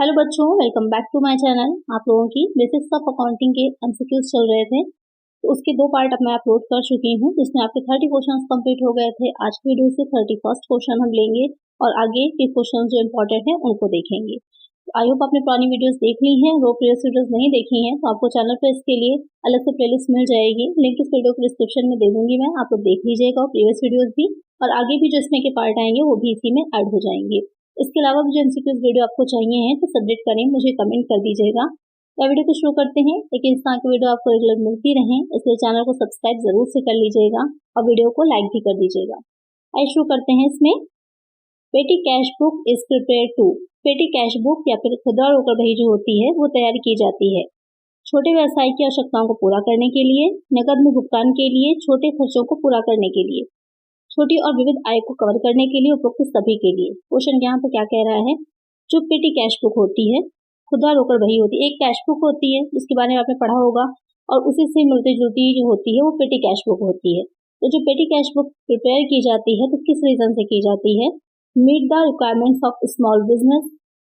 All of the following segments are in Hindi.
हेलो बच्चों, welcome back to my channel. आप लोगों की बेसिक्स ऑफ अकाउंटिंग के एमसीक्यूज चल रहे थे, तो उसके 2 पार्ट अब मैं अपलोड कर चुकी हूँ, जिसमें आपके 30 क्वेश्चंस कंप्लीट हो गए थे। आज की वीडियो से 31st क्वेश्चन हम लेंगे और आगे के क्वेश्चन जो इम्पोर्टेंट हैं उनको देखेंगे। आई होप आपने पुरानी वीडियोस देख ली हैं। वो प्रीवियस वीडियोस नहीं देखी हैं तो आपको चैनल पर इसके लिए अलग से प्लेलिस्ट मिल जाएगी, लिंक इस वीडियो के डिस्क्रिप्शन में दे दूंगी मैं, आप लोग देख लीजिएगा प्रीवियस वीडियोस भी, और आगे भी जो इसमें के पार्ट आएंगे वो भी इसी में ऐड हो जाएंगे। इसके अलावा भी जो एमसीक्यूज वीडियो आपको चाहिए हैं तो सब्जेक्ट करें, मुझे कमेंट कर दीजिएगा। या वीडियो को शुरू करते हैं। लेकिन इस तरह की वीडियो आपको रेगुलर मिलती रहे इसलिए चैनल को सब्सक्राइब जरूर से कर लीजिएगा और वीडियो को लाइक भी कर दीजिएगा। आइए शुरू करते हैं। इसमें petty cash book is prepare to. Petty cash book या फिर खुदरा रोकड़ बही जो होती है वो तैयार की जाती है छोटे व्यवसाय की आवश्यकताओं को पूरा करने के लिए, नकद में भुगतान के लिए, छोटे खर्चों को पूरा करने के लिए, छोटी और विविध आय को कवर करने के लिए, उपरोक्त सभी के लिए। क्वेश्चन यहाँ पे क्या कह रहा है? जो पेटी कैश बुक होती है, खुदरा रोकड़ बही होती है, एक कैश बुक होती है जिसके बारे में आपने पढ़ा होगा, और उसी से मिलती जुलती जो होती है वो पेटी कैश बुक होती है। तो जो पेटी कैश बुक प्रिपेयर की जाती है तो किस रीजन से की जाती है? Meet the requirements of small business,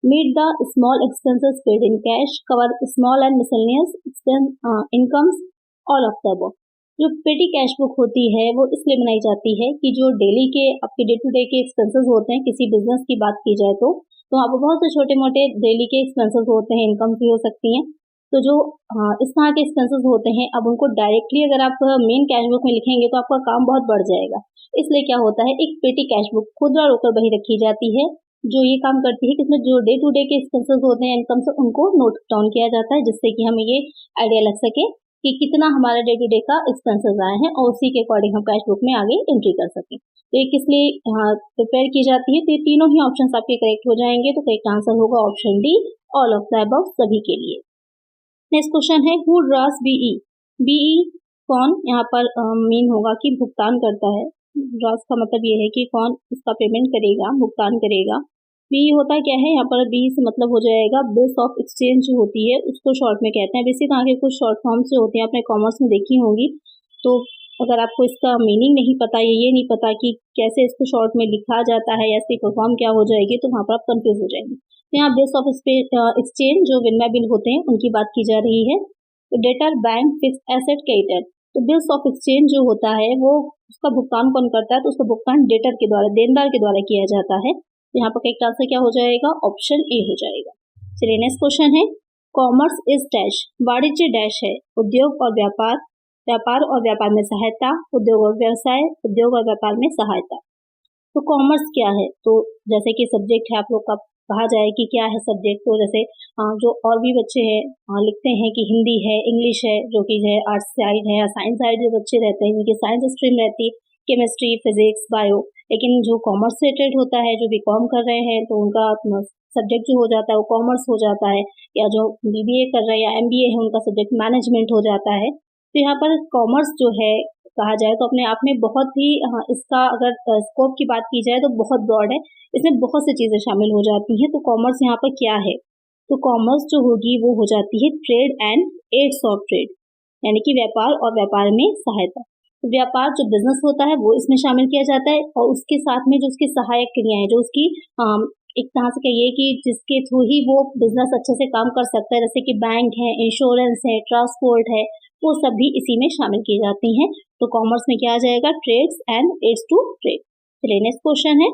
meet the small expenses paid in cash, cover small and miscellaneous incomes, all of the above. जो पेटी कैश बुक होती है वो इसलिए बनाई जाती है कि जो डेली के आपके डे टू डे के एक्सपेंसेस होते हैं, किसी बिजनेस की बात की जाए तो वहाँ पर बहुत से छोटे मोटे डेली के एक्सपेंसेस होते हैं, इनकम भी हो सकती हैं। तो जो इस तरह के एक्सपेंसेस होते हैं, अब उनको डायरेक्टली अगर आप मेन कैश बुक में लिखेंगे तो आपका काम बहुत बढ़ जाएगा। इसलिए क्या होता है, एक पेटी कैश बुक खुदरा रोकड़ बही रखी जाती है जो ये काम करती है कि इसमें जो डे टू डे के एक्सपेंसेस होते हैं, इनकम से उनको नोट डाउन किया जाता है, जिससे कि हमें ये आइडिया लग सके कि कितना हमारा डे टू डे का एक्सपेंसेस आए हैं और उसी के अकॉर्डिंग हम कैश बुक में आगे एंट्री कर सकें। तो ये किस लिए प्रिपेयर की जाती है? तो ये तीनों ही ऑप्शंस आपके करेक्ट हो जाएंगे। तो करेक्ट आंसर होगा option D, all of the above, सभी के लिए। नेक्स्ट क्वेश्चन है हु ड्रास बीई। बीई कौन यहाँ पर मीन होगा कि भुगतान करता है। ड्रास का मतलब ये है कि कौन इसका पेमेंट करेगा, भुगतान करेगा। बी होता क्या है यहाँ पर? बी से मतलब हो जाएगा बिल्स ऑफ एक्सचेंज जो होती है उसको शॉर्ट में कहते हैं। इसी तरह के कुछ शॉर्ट फॉर्म्स जो होती हैं आपने कॉमर्स में देखी होंगी। तो अगर आपको इसका मीनिंग नहीं पता, ये नहीं पता कि कैसे इसको शॉर्ट में लिखा जाता है या इसकी परफॉर्म क्या हो जाएगी, तो वहाँ पर आप कंफ्यूज हो जाएंगे। तो यहाँ बिल्स ऑफ एक्सचेंज जो विनिमय बिल होते हैं उनकी बात की जा रही है। तो debtor, bank, fix asset, creditor. तो बिल्स ऑफ एक्सचेंज जो होता है वो उसका भुगतान कौन करता है? तो उसका भुगतान डेटर के द्वारा, देनदार के द्वारा किया जाता है। यहाँ पर करेक्ट आंसर क्या हो जाएगा? ऑप्शन ए हो जाएगा। चलिए नेक्स्ट क्वेश्चन है कॉमर्स इज डैश। वाणिज्य डैश है उद्योग और व्यापार, व्यापार और व्यापार में सहायता, उद्योग और व्यवसाय, उद्योग और व्यापार में सहायता। तो कॉमर्स क्या है? तो जैसे कि सब्जेक्ट है आप लोग का, कहा जाए कि क्या है सब्जेक्ट, तो जैसे जो और भी बच्चे हैं लिखते हैं कि हिंदी है, इंग्लिश है जो कि है आर्ट्स साइड है, या साइंस साइड जो बच्चे रहते हैं उनकी साइंस स्ट्रीम रहती है, केमिस्ट्री, फिजिक्स, बायो। लेकिन जो कॉमर्स से रिलेटेड होता है, जो बीकॉम कर रहे हैं तो उनका सब्जेक्ट जो हो जाता है वो कॉमर्स हो जाता है, या जो बीबीए कर रहे हैं या एमबीए है उनका सब्जेक्ट मैनेजमेंट हो जाता है। तो यहाँ पर कॉमर्स जो है कहा जाए तो अपने आप में बहुत ही इसका अगर स्कोप की बात की जाए तो बहुत ब्रॉड है, इसमें बहुत सी चीज़ें शामिल हो जाती हैं। तो कॉमर्स यहाँ पर क्या है? तो कॉमर्स जो होगी वो हो जाती है trade and aids of trade, यानी कि व्यापार और व्यापार में सहायता। तो व्यापार जो बिजनेस होता है वो इसमें शामिल किया जाता है, और उसके साथ में जो उसकी सहायक क्रियाएं, जो उसकी एक तरह से कहिए कि जिसके थ्रू ही वो बिजनेस अच्छे से काम कर सकता है, जैसे कि बैंक है, इंश्योरेंस है, ट्रांसपोर्ट है, वो सब भी इसी में शामिल की जाती हैं। तो कॉमर्स में क्या आ जाएगा? Trades and aids to trade. चलिए नेक्स्ट क्वेश्चन है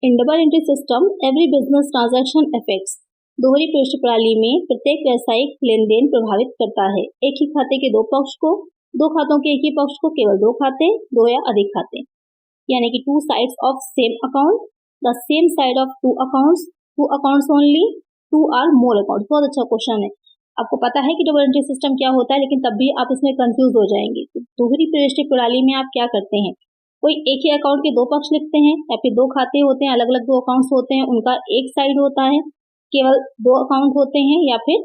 in double entry system every business transaction effects. दोहरी पृष्ठ प्रणाली में प्रत्येक व्यावसायिक लेन देन प्रभावित करता है एक ही खाते के दो पक्ष को, दो खातों के एक ही पक्ष को, केवल दो खाते, दो या अधिक खाते, यानी कि two sides of same account, the same side of two accounts only, two or more account. बहुत अच्छा क्वेश्चन है। आपको पता है कि डबल एंट्री सिस्टम क्या होता है, लेकिन तब भी आप इसमें कंफ्यूज हो जाएंगे। तो दोहरी पृष्ठ प्रणाली में आप क्या करते हैं? कोई एक ही अकाउंट के दो पक्ष लिखते हैं, या फिर दो खाते होते हैं, अलग अलग दो अकाउंट्स होते हैं, उनका एक साइड होता है, केवल दो अकाउंट होते हैं, या फिर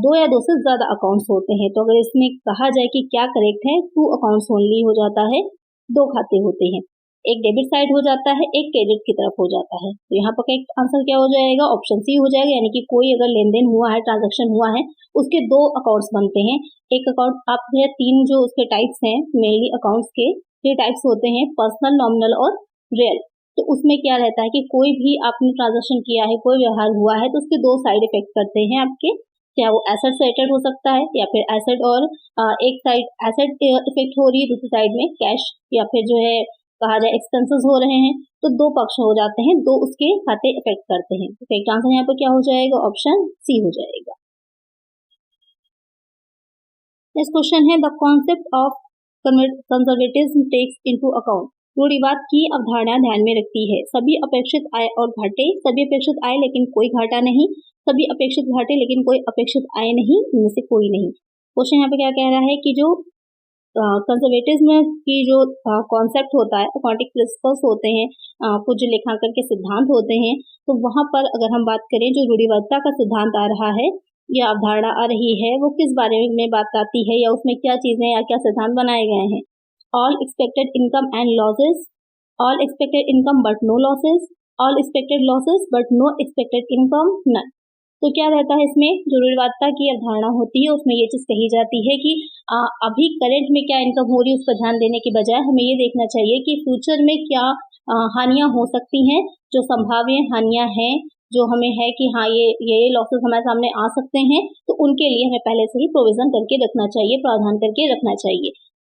दो या दो से ज्यादा अकाउंट्स होते हैं। तो अगर इसमें कहा जाए कि क्या करेक्ट है, टू अकाउंट्स ओनली हो जाता है, दो खाते होते हैं, एक डेबिट साइड हो जाता है, एक क्रेडिट की तरफ हो जाता है। तो यहाँ पर करेक्ट आंसर क्या हो जाएगा? ऑप्शन सी हो जाएगा, यानी कि कोई अगर लेन देन हुआ है, ट्रांजेक्शन हुआ है, उसके दो अकाउंट्स बनते हैं। एक अकाउंट, आप तीन जो उसके टाइप्स हैं मेनली अकाउंट्स के, थ्री टाइप्स होते हैं, पर्सनल, नॉमिनल और रियल। तो उसमें क्या रहता है कि कोई भी आपने ट्रांजेक्शन किया है, कोई व्यवहार हुआ है, तो उसके दो साइड इफेक्ट करते हैं आपके, क्या वो एसेट रिलेटेड हो सकता है या फिर एसेट और एक साइड एसेट इफेक्ट हो रही है, दूसरी साइड में कैश या फिर जो है कहा जाए एक्सपेंसेस हो रहे हैं, तो दो पक्ष हो जाते हैं, दो उसके खाते इफेक्ट करते हैं। तो करेक्ट आंसर यहाँ पर क्या हो जाएगा? ऑप्शन सी हो जाएगा। नेक्स्ट क्वेश्चन है the concept of conservatism takes into account. रूढ़िवाद की अवधारणा ध्यान में रखती है सभी अपेक्षित आय और घाटे, सभी अपेक्षित आय लेकिन कोई घाटा नहीं, सभी अपेक्षित घाटे लेकिन कोई अपेक्षित आय नहीं, इनमें से कोई नहीं। क्वेश्चन यहाँ पे क्या कह रहा है कि जो कंजर्वेटिज्म की जो कॉन्सेप्ट होता है, अकाउंटिंग प्रिंसिपल्स होते हैं, कुछ जो लेखांकन के सिद्धांत होते हैं, तो वहां पर अगर हम बात करें जो रूढ़िवादिता का सिद्धांत आ रहा है या अवधारणा आ रही है, वो किस बारे में बात आती है या उसमें क्या चीजें या क्या सिद्धांत बनाए गए हैं। All expected income and losses, all expected income but no losses, all expected losses but no expected income none. तो क्या रहता है इसमें, जो रूढ़िवादिता की अवधारणा होती है उसमें ये चीज कही जाती है कि अभी करंट में क्या इनकम हो रही है उस पर ध्यान देने के बजाय हमें ये देखना चाहिए कि फ्यूचर में क्या हानियां हो सकती हैं, जो संभाव्य हानियां हैं, जो हमें है कि हाँ ये लॉसेस हमारे सामने आ सकते हैं, तो उनके लिए हमें पहले से ही प्रोविजन करके रखना चाहिए, प्रावधान करके रखना चाहिए।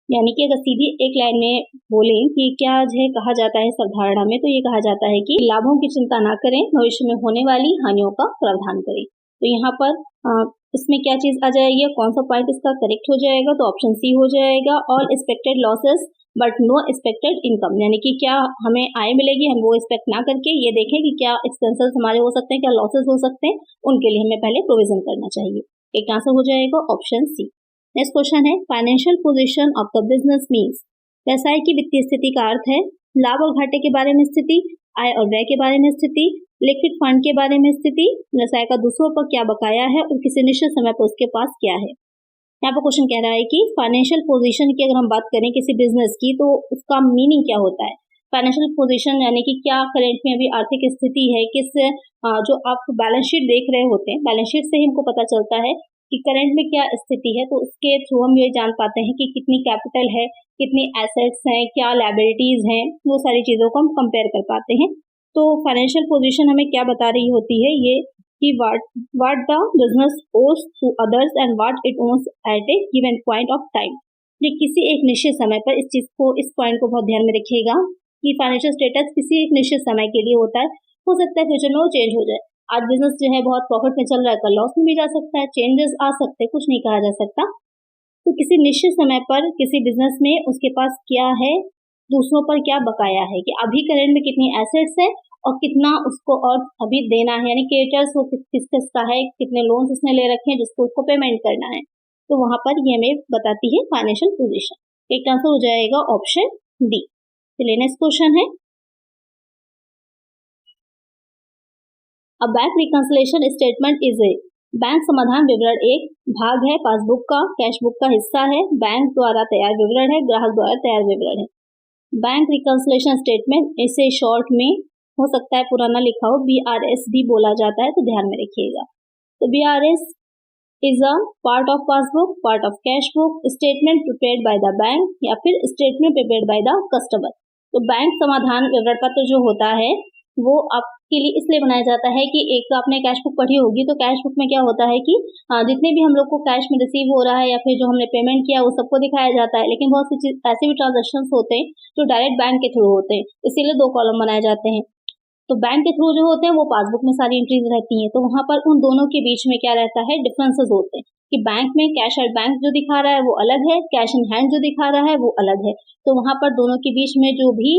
यानी कि अगर सीधी एक लाइन में बोले कि क्या है कहा जाता है इस अवधारणा में, तो ये कहा जाता है कि लाभों की चिंता ना करें, भविष्य में होने वाली हानियों का प्रावधान करें। तो यहाँ पर इसमें क्या चीज आ जाएगी, कौन सा पॉइंट इसका करेक्ट हो जाएगा, तो ऑप्शन सी हो जाएगा, all expected losses but no expected income. यानी कि क्या हमें आय मिलेगी, हम वो एक्सपेक्ट ना करके ये देखें कि क्या एक्सपेंसेस हमारे हो सकते हैं, क्या लॉसेस हो सकते हैं, उनके लिए हमें पहले प्रोविजन करना चाहिए। एक आंसर हो जाएगा ऑप्शन सी। नेक्स्ट क्वेश्चन है financial position of the business means. व्यवसाय की वित्तीय स्थिति का अर्थ है लाभ और घाटे के बारे में स्थिति, आय और व्यय के बारे में स्थिति, लिक्विड फंड के बारे में स्थिति, व्यवसाय का दूसरों पर क्या बकाया है और किसी निश्चित समय पर उसके पास क्या है। यहाँ पर क्वेश्चन कह रहा है कि फाइनेंशियल पोजीशन की अगर हम बात करें किसी बिजनेस की, तो उसका मीनिंग क्या होता है। फाइनेंशियल पोजीशन यानी कि क्या करंट में अभी आर्थिक स्थिति है, किस जो आप बैलेंस शीट देख रहे होते हैं, बैलेंस शीट से ही हमको पता चलता है कि करंट में क्या स्थिति है, तो उसके थ्रू हम ये जान पाते हैं कि कितनी कैपिटल है, कितनी एसेट्स हैं, क्या लायबिलिटीज हैं, वो सारी चीजों को हम कंपेयर कर पाते हैं। तो फाइनेंशियल पोजीशन हमें क्या बता रही होती है, ये कि what the business owes to others and what it owns at a given point of time। ये किसी एक निश्चित समय पर इस पॉइंट को बहुत ध्यान में रखिएगा कि फाइनेंशियल स्टेटस किसी एक निश्चित समय के लिए होता है, हो सकता है फ्यूचर में वो चेंज हो जाए। आज बिजनेस जो है बहुत प्रॉफिट में चल रहा है, कल लॉस में भी जा सकता है, चेंजेस आ सकते हैं, कुछ नहीं कहा जा सकता। तो किसी निश्चित समय पर किसी बिजनेस में उसके पास क्या है, दूसरों पर क्या बकाया है, कि अभी करंट में कितनी एसेट्स है और कितना उसको और अभी देना है, यानी क्रेडिटर्स वो किस किसका है, कितने लोन्स उसने ले रखे हैं जिसको उसको पेमेंट करना है। तो वहां पर ये हमें बताती है फाइनेंशियल पोजीशन। एक आंसर हो जाएगा ऑप्शन डी। चलिए नेक्स्ट क्वेश्चन है अब bank reconciliation statement is a. Bank समाधान विवरण एक भाग है पासबुक का, कैश बुक का हिस्सा है, बैंक द्वारा तैयार विवरण है, ग्राहक द्वारा तैयार विवरण है। बैंक रिकंसिलेशन स्टेटमेंट इसे शॉर्ट में हो सकता है पुराना लिखा हो, BRS भी बोला जाता है, तो ध्यान में रखिएगा। तो BRS is a part of passbook, part of cash book, statement prepared by the bank या फिर statement prepared by the customer. तो बैंक समाधान विवरण पत्र जो होता है वो आपके लिए इसलिए बनाया जाता है कि एक आपने कैश बुक पढ़ी होगी, तो कैश बुक में क्या होता है कि जितने भी हम लोग को कैश में रिसीव हो रहा है या फिर जो हमने पेमेंट किया वो सबको दिखाया जाता है, लेकिन बहुत सी ऐसे भी ट्रांजेक्शन होते हैं जो डायरेक्ट बैंक के थ्रू होते हैं, इसीलिए दो कॉलम बनाए जाते हैं। तो बैंक के थ्रू जो होते हैं वो पासबुक में सारी एंट्रीज रहती हैं, तो वहां पर उन दोनों के बीच में क्या रहता है, डिफरेंसेस होते हैं कि बैंक में कैश एट बैंक जो दिखा रहा है वो अलग है, कैश इन हैंड जो दिखा रहा है वो अलग है। तो वहां पर दोनों के बीच में जो भी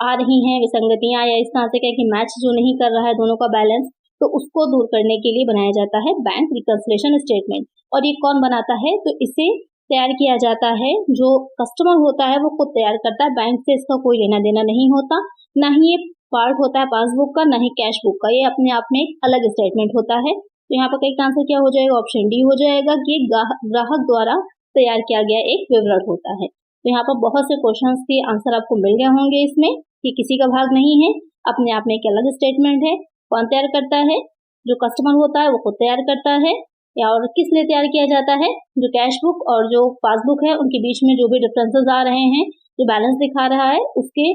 आ रही हैं विसंगतियां या इस तरह से कहें कि मैच जो नहीं कर रहा है दोनों का बैलेंस, तो उसको दूर करने के लिए बनाया जाता है बैंक रिकंसिलेशन स्टेटमेंट। और ये कौन बनाता है, तो इसे तैयार किया जाता है, जो कस्टमर होता है वो खुद तैयार करता है, बैंक से इसका कोई लेना देना नहीं होता, ना ही ये पार्ट होता है पासबुक का, ना ही कैश बुक का, ये अपने आप में एक अलग स्टेटमेंट होता है। तो यहाँ पर कई आंसर क्या हो जाएगा, ऑप्शन डी हो जाएगा कि ग्राहक द्वारा तैयार किया गया एक विवरण होता है। तो यहाँ पर बहुत से क्वेश्चंस के आंसर आपको मिल गए होंगे इसमें, कि किसी का भाग नहीं है, अपने आप में एक अलग स्टेटमेंट है। कौन तैयार करता है, जो कस्टमर होता है वो खुद तैयार करता है, या और किस लिए तैयार किया जाता है, जो कैश बुक और जो पासबुक है उनके बीच में जो भी डिफरेंसेस आ रहे हैं जो बैलेंस दिखा रहा है उसके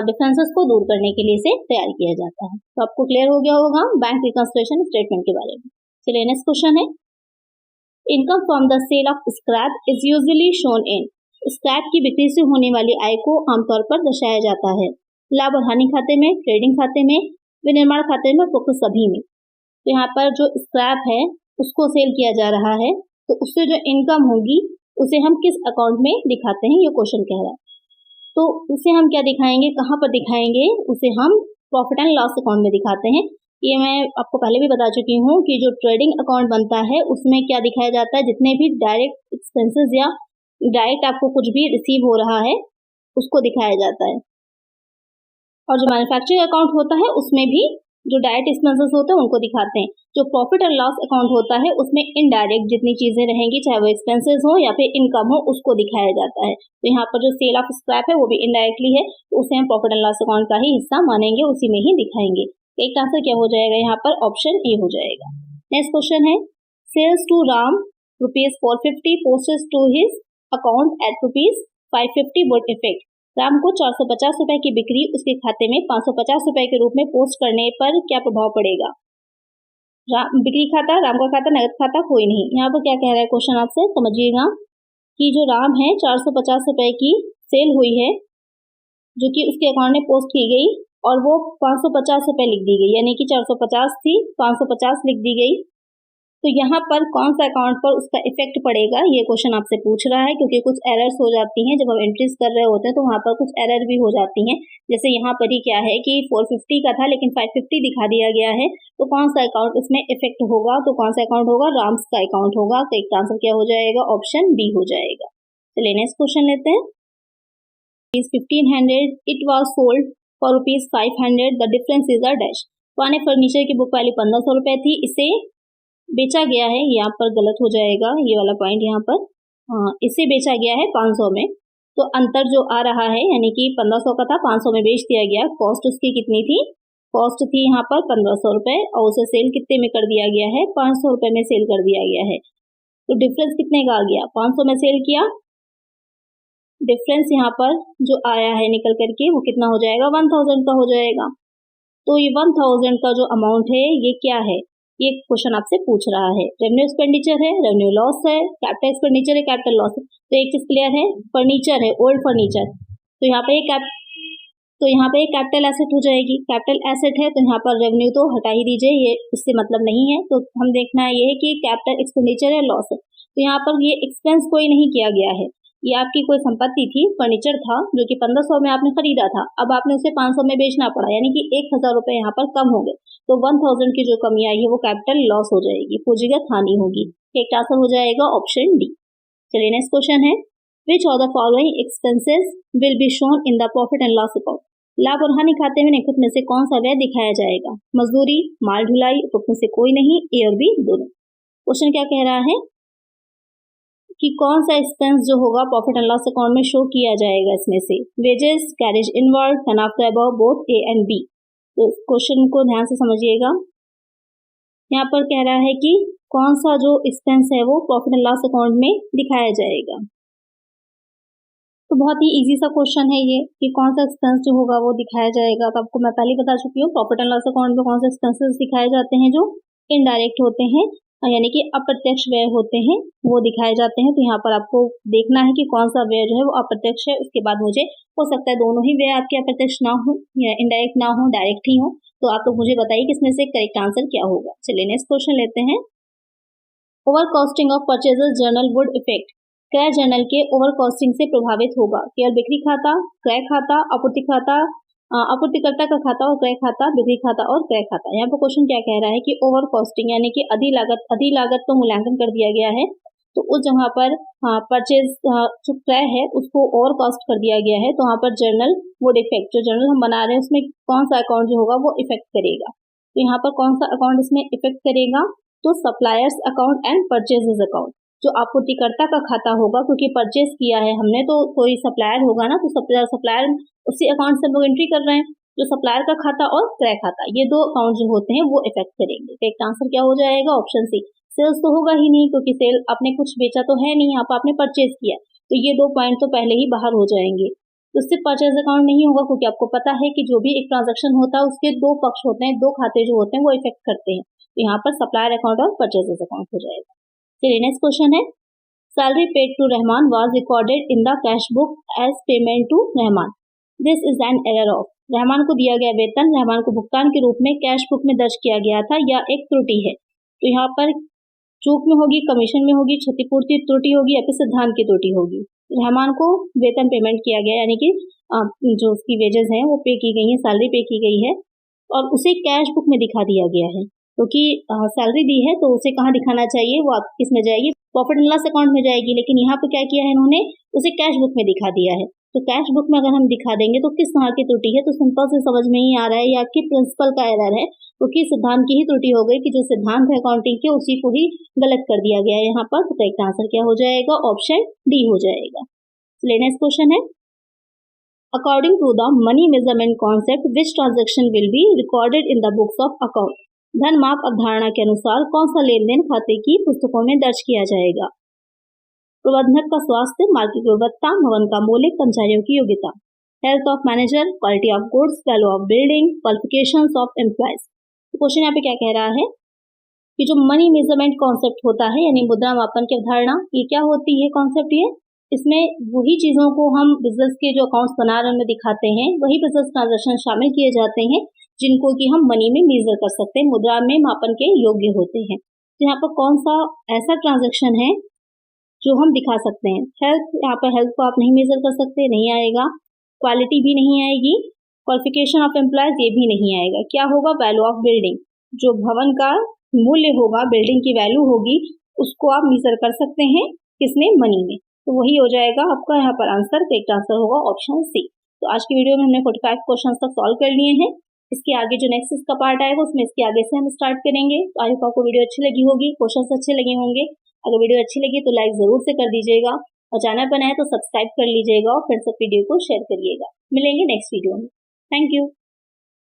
डिफरेंसेस को दूर करने के लिए इसे तैयार किया जाता है। तो आपको क्लियर हो गया होगा बैंक रिकंसिलिएशन स्टेटमेंट के बारे में। चलिए नेक्स्ट क्वेश्चन है, income from the sale of scrap is usually shown in. Scrap की बिक्री से होने वाली आय को आमतौर पर दर्शाया जाता है लाभ और हानि खाते में, ट्रेडिंग खाते में, विनिर्माण खाते में, उपरोक्त सभी में। तो यहाँ पर जो स्क्रैप है उसको सेल किया जा रहा है, तो उससे जो इनकम होगी उसे हम किस अकाउंट में दिखाते हैं, ये क्वेश्चन कह रहा है। तो उसे हम क्या दिखाएंगे, कहाँ पर दिखाएंगे, उसे हम प्रॉफिट एंड लॉस अकाउंट में दिखाते हैं। ये मैं आपको पहले भी बता चुकी हूँ कि जो ट्रेडिंग अकाउंट बनता है उसमें क्या दिखाया जाता है, जितने भी डायरेक्ट एक्सपेंसेस या डायरेक्ट आपको कुछ भी रिसीव हो रहा है उसको दिखाया जाता है। और जो मैन्युफैक्चरिंग अकाउंट होता है उसमें भी जो डायरेक्ट एक्सपेंसेस होते हैं उनको दिखाते हैं। जो प्रॉफिट एंड लॉस अकाउंट होता है उसमें इनडायरेक्ट जितनी चीजें रहेंगी, चाहे वो एक्सपेंसेस हो या फिर इनकम हो, उसको दिखाया जाता है। तो यहाँ पर जो सेल ऑफ स्क्रैप है वो भी इनडायरेक्टली है, तो उसे हम प्रॉफिट एंड लॉस अकाउंट का ही हिस्सा मानेंगे, उसी में ही दिखाएंगे। एक आंसर क्या हो जाएगा यहाँ पर, ऑप्शन ए हो जाएगा। नेक्स्ट क्वेश्चन है, sales to Ram ₹450 posted to his account at ₹550 would effect. Ram को 450 रुपए की बिक्री उसके खाते में 550 रुपए के रूप में पोस्ट करने पर क्या प्रभाव पड़ेगा। बिक्री खाता, राम का खाता, नगद खाता कोई नहीं। यहाँ पर क्या कह रहा है क्वेश्चन, आपसे समझिएगा कि जो राम है 450 रुपए की सेल हुई है जो कि उसके अकाउंट में पोस्ट की गई और वो 550 रुपए लिख दी गई, यानी कि 450 थी 550 लिख दी गई। तो यहाँ पर कौन सा अकाउंट पर उसका इफेक्ट पड़ेगा, ये क्वेश्चन आपसे पूछ रहा है, क्योंकि कुछ एरर्स हो जाती हैं जब हम एंट्रीज कर रहे होते हैं, तो वहाँ पर कुछ एरर भी हो जाती हैं। जैसे यहाँ पर ही क्या है कि 450 का था लेकिन 550 दिखा दिया गया है, तो कौन सा अकाउंट इसमें इफेक्ट होगा, तो कौन सा अकाउंट होगा, राम्स का अकाउंट होगा। तो एक आंसर क्या हो जाएगा, ऑप्शन बी हो जाएगा। चलिए नेक्स्ट क्वेश्चन लेते हैं। 1500 it was sold for ₹500, the difference is a dash. पुराने फर्नीचर की बुक वैल्यू 1500 रुपए थी, इसे बेचा गया है, यहाँ पर गलत हो जाएगा ये वाला पॉइंट, यहाँ पर इसे बेचा गया है 500 में। तो अंतर जो आ रहा है, यानी कि 1500 का था 500 में बेच दिया गया, कॉस्ट उसकी कितनी थी, कॉस्ट थी यहाँ पर 1500 रुपए और उसे सेल कितने में कर दिया गया है, 500 रुपए में सेल कर दिया गया है। तो डिफरेंस कितने का आ गया, 500 में सेल किया, डिफरेंस यहाँ पर जो आया है निकल करके वो कितना हो जाएगा, 1000 का हो जाएगा। तो ये 1000 का जो अमाउंट है ये क्या है, ये क्वेश्चन आपसे पूछ रहा है। रेवेन्यू एक्सपेंडिचर है, रेवेन्यू लॉस है, कैपिटल एक्सपेंडिचर है, कैपिटल लॉस है। तो एक चीज क्लियर है, फर्नीचर है, ओल्ड फर्नीचर, तो यहाँ पे एक कैपिटल एसेट हो जाएगी। कैपिटल एसेट है तो यहाँ पर रेवेन्यू तो हटा ही दीजिए, ये इससे मतलब नहीं है। तो हम देखना ये है कि कैपिटल एक्सपेंडिचर है, लॉस है, तो यहाँ पर ये एक्सपेंस कोई नहीं किया गया है। ये आपकी कोई संपत्ति थी, फर्नीचर था जो कि 1500 में आपने खरीदा था, अब आपने उसे 500 में बेचना पड़ा, यानी कि 1000 रुपए यहाँ पर कम हो गए। तो 1000 की जो कमी आई है वो कैपिटल लॉस हो जाएगी, पूंजीगत हानि होगी। एक आंसर हो जाएगा ऑप्शन डी। चलिए नेक्स्ट क्वेश्चन है, which of the following expenses will be shown in the profit and loss account. लाभ और हानि खाते में निम्नलिखित में से कौन सा व्यय दिखाया जाएगा, मजदूरी, माल ढुलाई, उपरोक्त में से कोई नहीं, ए और बी दोनों। क्वेश्चन क्या कह रहा है कि कौन सा एक्सपेंस जो होगा प्रॉफिट एंड लॉस अकाउंट में शो किया जाएगा, इसमें से wages, carriage inward, none of the above, both A and B. तो क्वेश्चन को ध्यान से समझिएगा, यहाँ पर कह रहा है कि कौन सा जो एक्सपेंस है वो प्रॉफिट एंड लॉस अकाउंट में दिखाया जाएगा। तो बहुत ही इजी सा क्वेश्चन है ये कि कौन सा एक्सपेंस जो होगा वो दिखाया जाएगा। तो आपको मैं पहले ही बता चुकी हूँ, प्रॉफिट एंड लॉस अकाउंट में कौन से एक्सपेंसेस दिखाए जाते हैं जो इनडायरेक्ट होते हैं, यानी कि अप्रत्यक्ष व्यय होते हैं, वो दिखाए जाते हैं। तो यहाँ पर आपको देखना है कि कौन सा व्यय जो है वो अप्रत्यक्ष है। उसके बाद मुझे हो सकता है दोनों ही व्यय आपके अप्रत्यक्ष ना हो या इनडायरेक्ट ना हो, डायरेक्ट ही हो। तो आप लोग मुझे बताइए कि इसमें से करेक्ट आंसर क्या होगा। चलिए नेक्स्ट क्वेश्चन लेते हैं, over costing of purchases journal would effect. क्रय जर्नल के ओवर कॉस्टिंग से प्रभावित होगा केवल बिक्री खाता, क्रय खाता, आपूर्ति खाता, आपूर्तिकर्ता का खाता और क्रय खाता, बिक्री खाता और क्रय खाता। यहाँ पर क्वेश्चन क्या कह रहा है कि ओवर कॉस्टिंग यानी कि अधि लागत तो मूल्यांकन कर दिया गया है, तो उस जगह पर परचेज जो क्रय है उसको ओवर कॉस्ट कर दिया गया है, तो वहाँ पर जर्नल वुड इफेक्ट, जो जर्नल हम बना रहे हैं उसमें कौन सा अकाउंट जो होगा वो इफेक्ट करेगा। तो यहाँ पर कौन सा अकाउंट इसमें इफेक्ट करेगा, तो suppliers account and purchases account, जो आपूर्तिकर्ता का खाता होगा, क्योंकि परचेज किया है हमने तो कोई सप्लायर होगा ना, तो सप्लायर उसी अकाउंट से हम लोग एंट्री कर रहे हैं, जो सप्लायर का खाता और क्रय खाता, ये दो अकाउंट जो होते हैं वो इफेक्ट करेंगे। तो एक आंसर क्या हो जाएगा, ऑप्शन सी। सेल्स तो होगा ही नहीं, क्योंकि सेल आपने कुछ बेचा तो है नहीं, यहाँ पर आपने परचेज किया, तो ये 2 पॉइंट तो पहले ही बाहर हो जाएंगे। तो सिर्फ परचेज अकाउंट नहीं होगा, क्योंकि आपको पता है कि जो भी एक ट्रांजैक्शन होता है उसके दो पक्ष होते हैं, दो खाते जो होते हैं वो इफेक्ट करते हैं। तो यहाँ पर सप्लायर अकाउंट और परचेजेस अकाउंट हो जाएगा। चलिए नेक्स्ट क्वेश्चन है, salary paid to Rahman was recorded in the cash book as payment to Rahman, this is an error of. Rahman को दिया गया वेतन रहमान को भुगतान के रूप में कैश बुक में दर्ज किया गया था, यह एक त्रुटि है। तो यहाँ पर चूक में होगी, कमीशन में होगी, क्षतिपूर्ति त्रुटि होगी या फिर सिद्धांत की त्रुटि होगी। रहमान को वेतन पेमेंट किया गया, यानी कि जो उसकी वेजेस हैं वो पे की गई हैं, सैलरी पे की गई है और उसे कैश बुक में दिखा दिया गया है, क्योंकि सैलरी दी है तो उसे कहाँ दिखाना चाहिए, वो किस में जाएगी, प्रॉफिट एंड लॉस अकाउंट में जाएगी। लेकिन यहाँ पर क्या किया है इन्होंने, उसे कैश बुक में दिखा दिया है। तो कैश बुक में अगर हम दिखा देंगे तो किस तरह की त्रुटि है, तो सिंपल से समझ में ही आ रहा है या आपकी प्रिंसिपल का एरर है, क्योंकि सिद्धांत की ही त्रुटि हो गई कि जो सिद्धांत है अकाउंटिंग के उसी को ही गलत कर दिया गया है यहाँ पर। तो करेक्ट आंसर क्या हो जाएगा, ऑप्शन डी हो जाएगा। नेक्स्ट क्वेश्चन है, according to the money measurement concept which transaction will be recorded in the books of account. धन माप अवधारणा के अनुसार कौन सा लेन देन खाते की पुस्तकों में दर्ज किया जाएगा। प्रबंधक का स्वास्थ्य, मार्केट की गुणवत्ता, भवन का मूल्य, कर्मचारियों की योग्यता, health of manager, quality of goods, value of building, qualifications of employees. तो क्वेश्चन यहाँ पे क्या कह रहा है कि जो मनी मेजरमेंट कॉन्सेप्ट होता है यानी मुद्रा मापन की अवधारणा, ये क्या होती है कॉन्सेप्ट, ये इसमें वही चीजों को हम बिजनेस के जो अकाउंट्स बना रहे हैं दिखाते हैं, वही बिजनेस ट्रांजेक्शन शामिल किए जाते हैं जिनको कि हम मनी में मेजर कर सकते हैं, मुद्रा में मापन के योग्य होते हैं। तो यहाँ पर कौन सा ऐसा ट्रांजेक्शन है जो हम दिखा सकते हैं। हेल्थ, यहाँ पर हेल्थ को आप नहीं मेजर कर सकते, नहीं आएगा। क्वालिटी भी नहीं आएगी, क्वालिफिकेशन ऑफ एम्प्लॉयज ये भी नहीं आएगा। क्या होगा, वैल्यू ऑफ बिल्डिंग, जो भवन का मूल्य होगा, बिल्डिंग की वैल्यू होगी, उसको आप मेजर कर सकते हैं किसमें, मनी में। तो वही हो जाएगा आपका यहाँ पर आंसर, करेक्ट आंसर होगा ऑप्शन सी। तो आज की वीडियो में हमने 45 क्वेश्चन तक सॉल्व कर लिए हैं। इसके आगे जो नेक्स्ट इसका पार्ट आएगा उसमें इसके आगे से हम स्टार्ट करेंगे। तो आई होप आपको वीडियो अच्छी लगी होगी, क्वेश्चन अच्छे लगे होंगे। अगर वीडियो अच्छी लगी तो लाइक जरूर से कर दीजिएगा और चैनल पर नए तो सब्सक्राइब कर लीजिएगा और फ्रेंड्स वीडियो को शेयर करिएगा। मिलेंगे नेक्स्ट वीडियो में। Thank you.